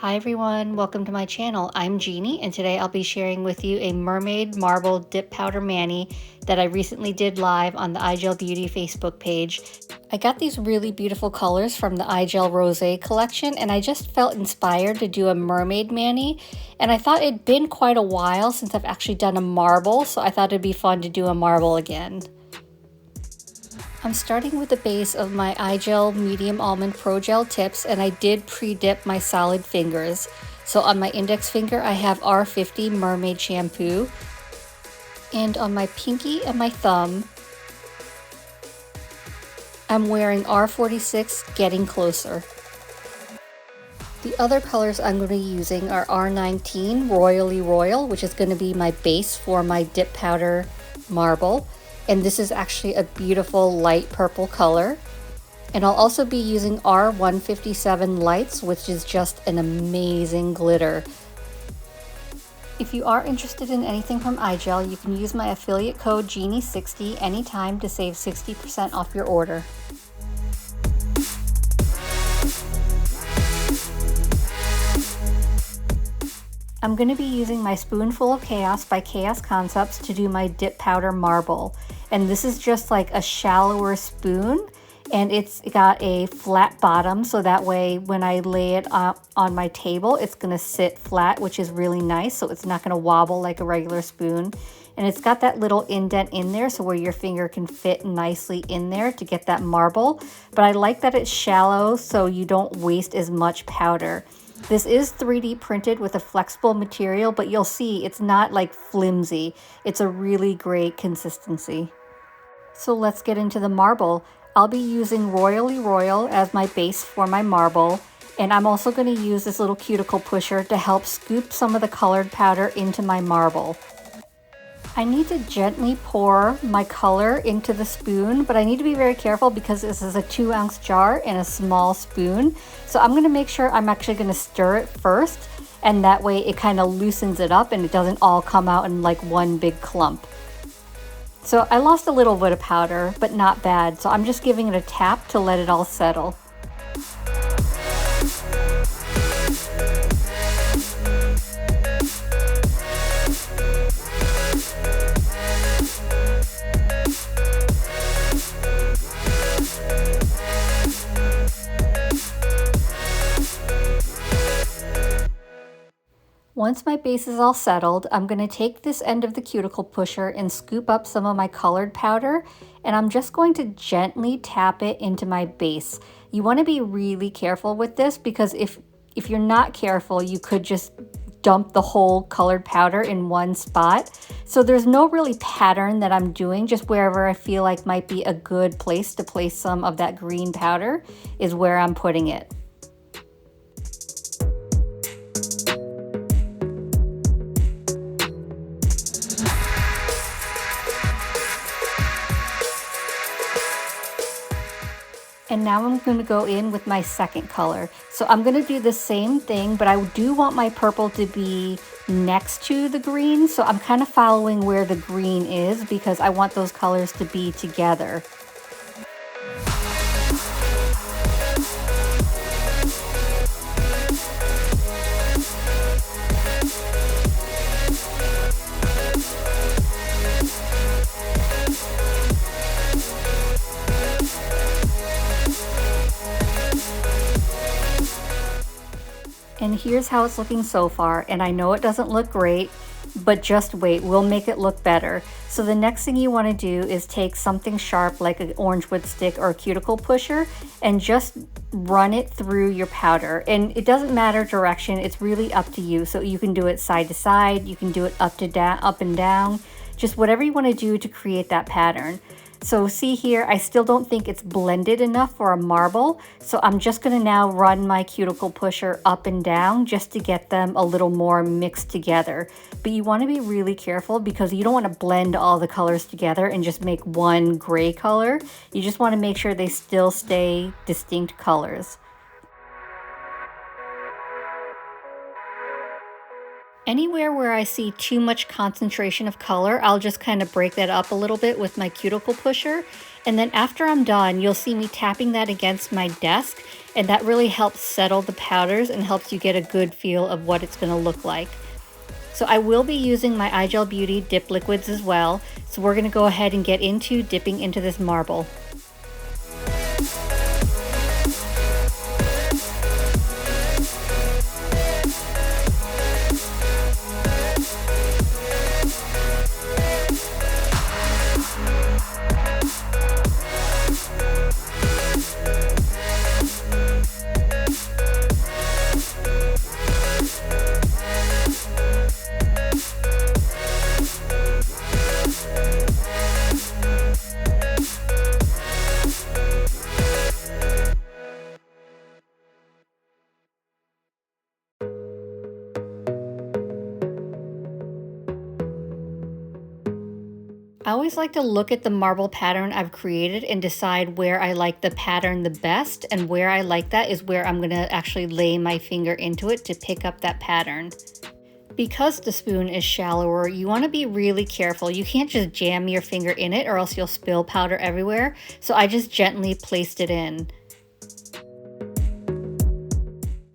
Hi everyone, welcome to my channel. I'm Jeannie and today I'll be sharing with you a Mermaid Marble Dip Powder Mani that I recently did live on the iGel Beauty Facebook page. I got these really beautiful colors from the iGel Rosé collection and I just felt inspired to do a mermaid mani, and I thought it'd been quite a while since I've actually done a marble, so I thought it'd be fun to do a marble again. I'm starting with the base of my iGel Medium Almond Pro Gel tips, and I did pre-dip my solid fingers. So on my index finger I have R50 Mermaid Shampoo, and on my pinky and my thumb I'm wearing R46 Getting Closer. The other colors I'm going to be using are R19 Royally Royal, which is going to be my base for my dip powder marble. And this is actually a beautiful light purple color. And I'll also be using R157 Lights, which is just an amazing glitter. If you are interested in anything from iGel, you can use my affiliate code Jeannie60 anytime to save 60% off your order. I'm going to be using my Spoonful of Chaos by Chaos Concepts to do my dip powder marble. And this is just like a shallower spoon, and it's got a flat bottom, so that way when I lay it on my table, it's going to sit flat, which is really nice, so it's not going to wobble like a regular spoon. And it's got that little indent in there, so where your finger can fit nicely in there to get that marble. But I like that it's shallow, so you don't waste as much powder. This is 3D printed with a flexible material, but you'll see it's not like flimsy. It's a really great consistency. So let's get into the marble. I'll be using Royally Royal as my base for my marble, and I'm also going to use this little cuticle pusher to help scoop some of the colored powder into my marble. I need to gently pour my color into the spoon, but I need to be very careful because this is a 2-ounce jar and a small spoon. So I'm going to make sure I'm actually going to stir it first, and that way it kind of loosens it up and it doesn't all come out in like one big clump. So I lost a little bit of powder, but not bad. So I'm just giving it a tap to let it all settle. Once my base is all settled, I'm going to take this end of the cuticle pusher and scoop up some of my colored powder, and I'm just going to gently tap it into my base. You want to be really careful with this because if you're not careful, you could just dump the whole colored powder in one spot. So there's no really pattern that I'm doing, just wherever I feel like might be a good place to place some of that green powder is where I'm putting it. And now I'm going to go in with my second color. So I'm going to do the same thing, but I do want my purple to be next to the green. So I'm kind of following where the green is because I want those colors to be together. And here's how it's looking so far, and I know it doesn't look great, but just wait, we'll make it look better. So the next thing you want to do is take something sharp like an orange wood stick or a cuticle pusher and just run it through your powder. And it doesn't matter direction, it's really up to you. So you can do it side to side, you can do it up and down, just whatever you want to do to create that pattern. So see here, I still don't think it's blended enough for a marble, so I'm just going to now run my cuticle pusher up and down just to get them a little more mixed together. But you want to be really careful because you don't want to blend all the colors together and just make one gray color. You just want to make sure they still stay distinct colors. Anywhere where I see too much concentration of color, I'll just kind of break that up a little bit with my cuticle pusher. And then after I'm done, you'll see me tapping that against my desk, and that really helps settle the powders and helps you get a good feel of what it's going to look like. So I will be using my iGel Beauty dip liquids as well, so we're going to go ahead and get into dipping into this marble. I always like to look at the marble pattern I've created and decide where I like the pattern the best, and where I like that is where I'm going to actually lay my finger into it to pick up that pattern. Because the spoon is shallower, you want to be really careful. You can't just jam your finger in it or else you'll spill powder everywhere, so I just gently placed it in.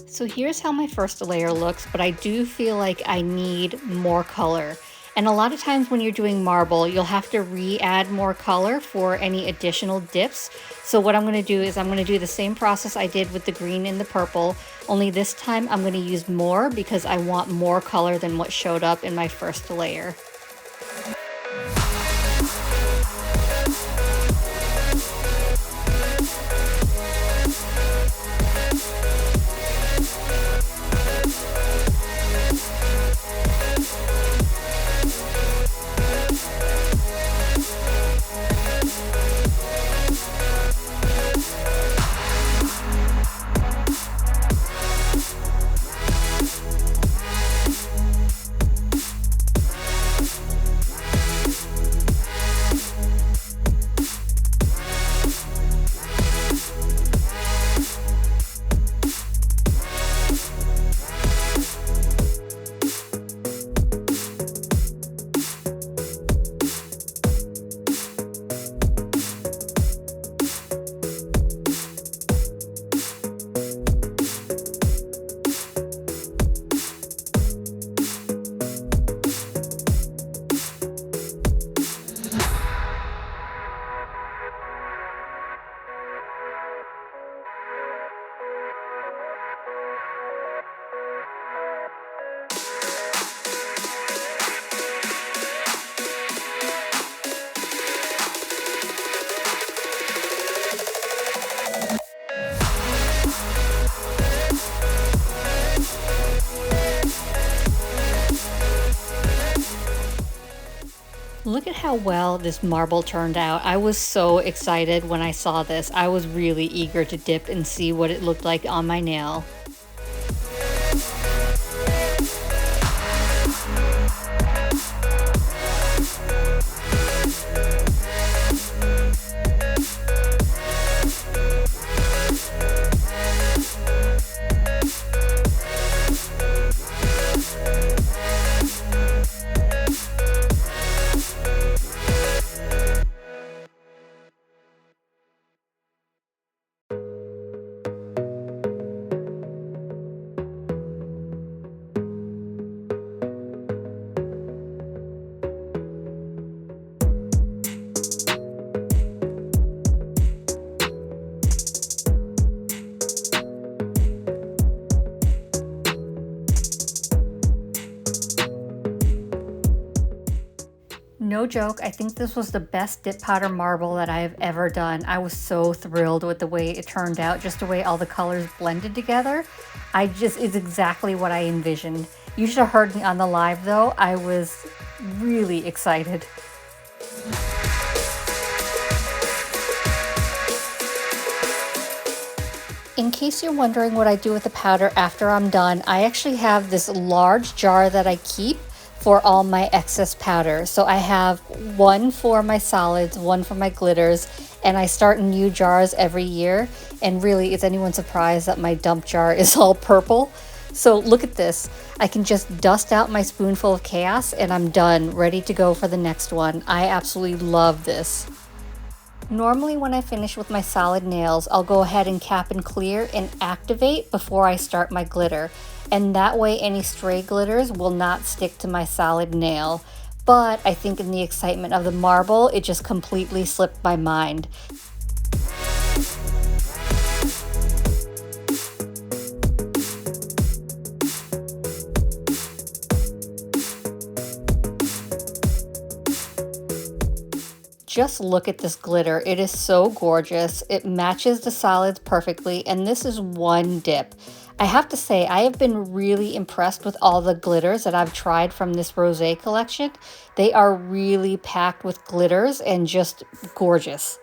So here's how my first layer looks, but I do feel like I need more color. And a lot of times when you're doing marble, you'll have to re-add more color for any additional dips. So what I'm going to do is I'm going to do the same process I did with the green and the purple, only this time I'm going to use more because I want more color than what showed up in my first layer. Look at how well this marble turned out. I was so excited when I saw this. I was really eager to dip and see what it looked like on my nail. No joke, I think this was the best dip powder marble that I have ever done. I was so thrilled with the way it turned out, just the way all the colors blended together. It's exactly what I envisioned. You should have heard me on the live though. I was really excited. In case you're wondering what I do with the powder after I'm done, I actually have this large jar that I keep for all my excess powder. So I have one for my solids, one for my glitters, and I start new jars every year. And really, is anyone surprised that my dump jar is all purple? So look at this. I can just dust out my spoonful of chaos and I'm done, ready to go for the next one. I absolutely love this. Normally when I finish with my solid nails, I'll go ahead and cap and clear and activate before I start my glitter. And that way any stray glitters will not stick to my solid nail. But I think in the excitement of the marble, it just completely slipped my mind. Just look at this glitter. It is so gorgeous. It matches the solids perfectly, and this is one dip. I have to say, I have been really impressed with all the glitters that I've tried from this Rosé collection. They are really packed with glitters and just gorgeous.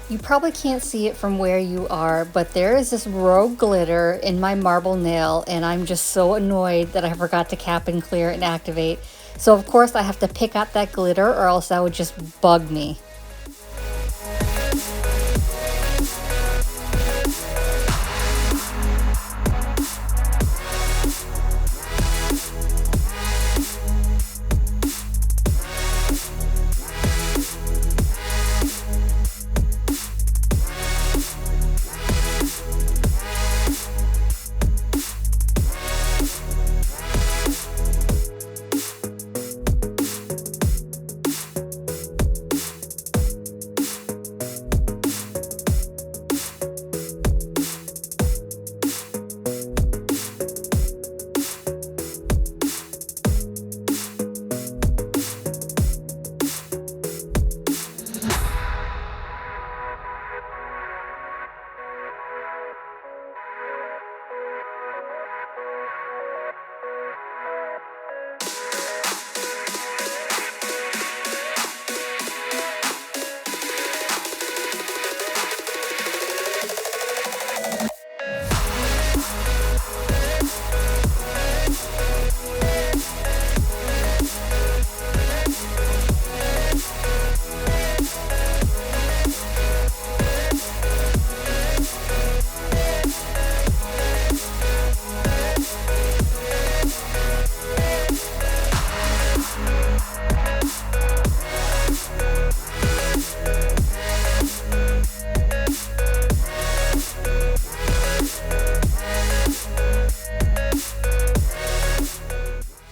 You probably can't see it from where you are, but there is this rogue glitter in my marble nail, and I'm just so annoyed that I forgot to cap and clear and activate. So of course I have to pick up that glitter or else that would just bug me.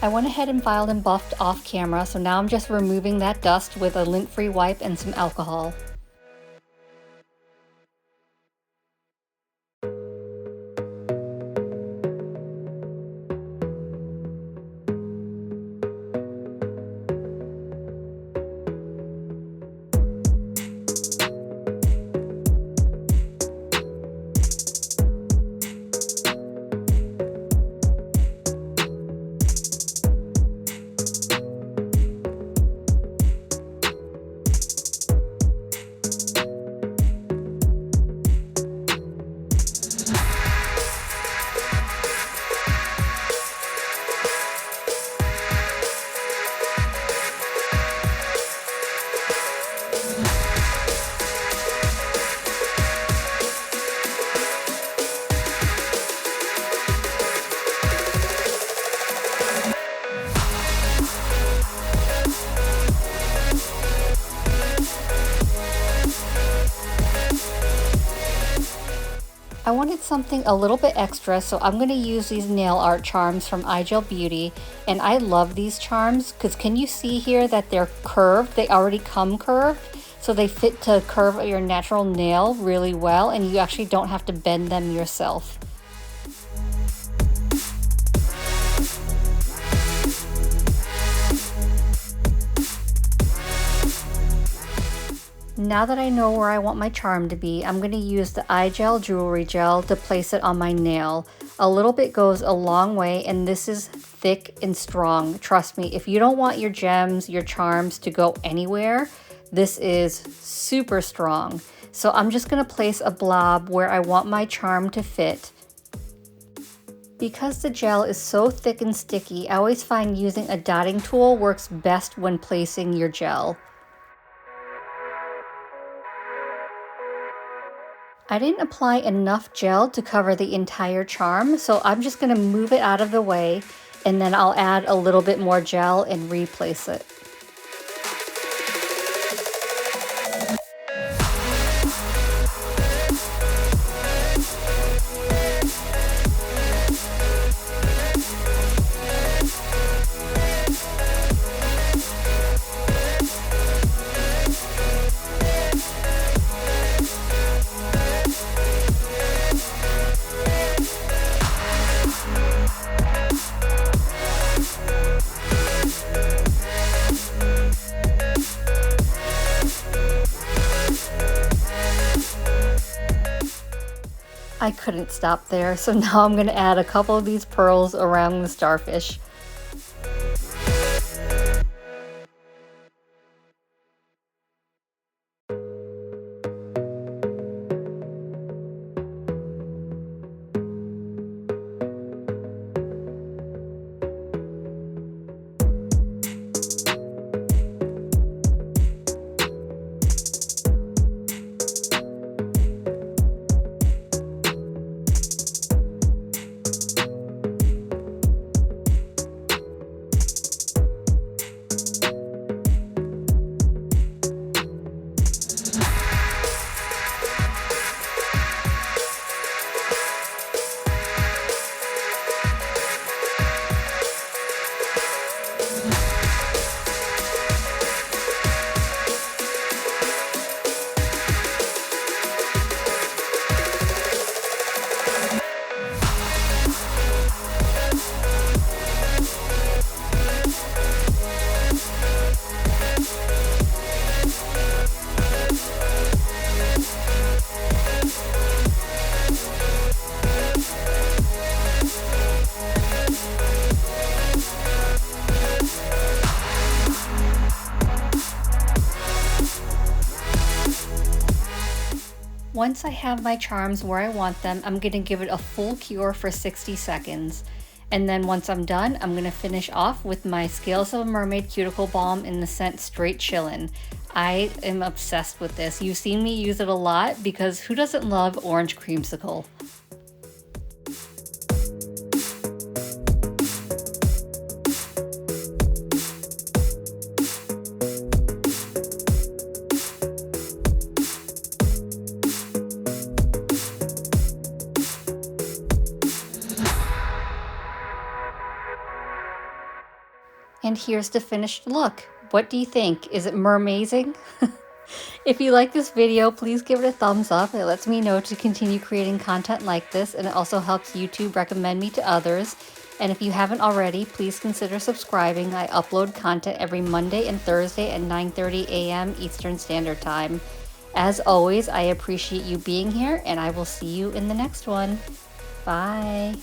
I went ahead and filed and buffed off camera, so now I'm just removing that dust with a lint-free wipe and some alcohol. I wanted something a little bit extra, so I'm going to use these nail art charms from iGel Beauty. And I love these charms because can you see here that they're curved? They already come curved, so they fit to curve your natural nail really well, and you actually don't have to bend them yourself. Now that I know where I want my charm to be, I'm going to use the iGel Jewelry Gel to place it on my nail. A little bit goes a long way, and this is thick and strong. Trust me, if you don't want your gems, your charms to go anywhere, this is super strong. So I'm just going to place a blob where I want my charm to fit. Because the gel is so thick and sticky, I always find using a dotting tool works best when placing your gel. I didn't apply enough gel to cover the entire charm, so I'm just going to move it out of the way, and then I'll add a little bit more gel and replace it. I couldn't stop there, so now I'm going to add a couple of these pearls around the starfish. Once I have my charms where I want them, I'm going to give it a full cure for 60 seconds. And then once I'm done, I'm going to finish off with my Scales of a Mermaid Cuticle Balm in the scent Straight Chillin. I am obsessed with this. You've seen me use it a lot because who doesn't love orange creamsicle? And here's the finished look. What do you think? Is it mermazing? If you like this video, please give it a thumbs up. It lets me know to continue creating content like this, and it also helps YouTube recommend me to others. And if you haven't already, please consider subscribing. I upload content every Monday and Thursday at 9:30 a.m. Eastern Standard Time. As always, I appreciate you being here, and I will see you in the next one. Bye.